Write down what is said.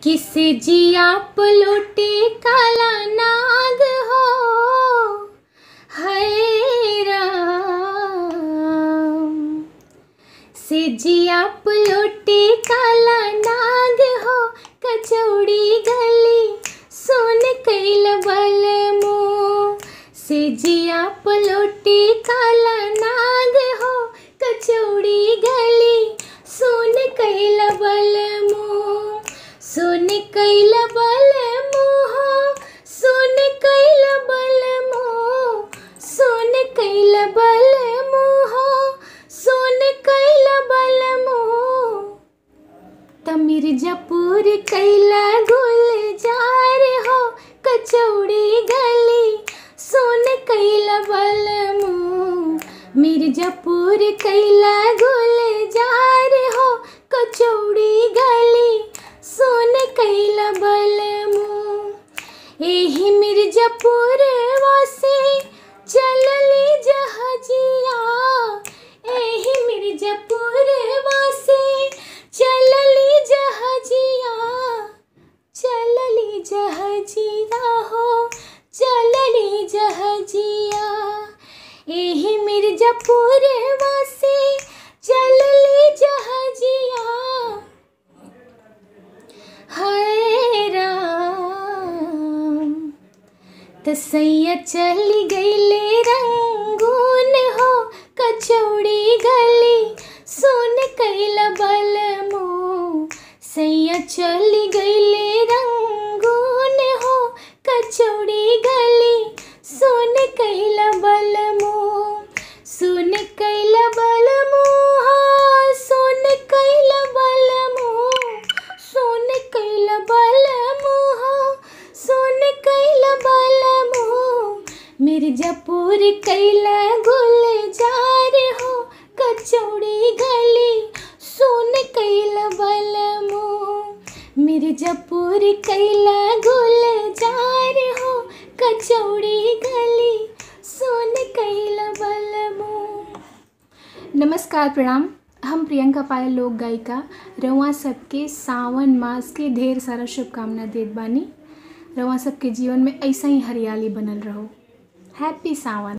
किसे जिया पलोटे काला नाग हो, हाय राम। से जिया पलोटे काला नाग हो, कचौड़ी गली सोन कैल बल मुँह। से जिया पलोटे काला नाग हो, कचौड़ी गली सोन कैल बल मुँह। सोन कैल बल मुँह, सोन कैल बल मुँह, सोन कैल बल मुँह, सोन कैल बल मुँह। त मिर्जापुर कैला गुलजार हो, कचौड़ी गली सोन कैल बल मुँह। मिर्जापुर कैला गुलजार हो, कचौड़ी गली सोन कैल बल मुँह। एही मिर्जापुर वासे चलली जहाजिया, एही मिर्जापुर वासे चलली जहाजिया, चलली जहाजिया हो, चलली जहाजिया। एही मिर्जापुर वासे चलली जहाजिया, हाय राम। तसैया चली गईले रंगून हो, कचौड़ी गली सोन कैल बल मुँह। सैया चली गईले रंगून हो, कचौड़ी गली सोन कैल बल मुँह। सोन कैल बल मुँह, सोन कैल बल मुँह, सोन कैल बल मुँह, सोन कैल बल मुँह। मिर्जापुर कैला गुलजार हो, कचौड़ी गली सोन कैल बल मुँह। मिर्जापुर कैला गुलजार हो, कचौड़ी गली सोन कैल बल मुँह। नमस्कार, प्रणाम। हम प्रियंका पायल लोक गायिका रउआ सबके सावन मास के ढेर सारा शुभकामना देत बानी। रउआ सबके जीवन में ऐसा ही हरियाली बनल रहो। हैप्पी सावन।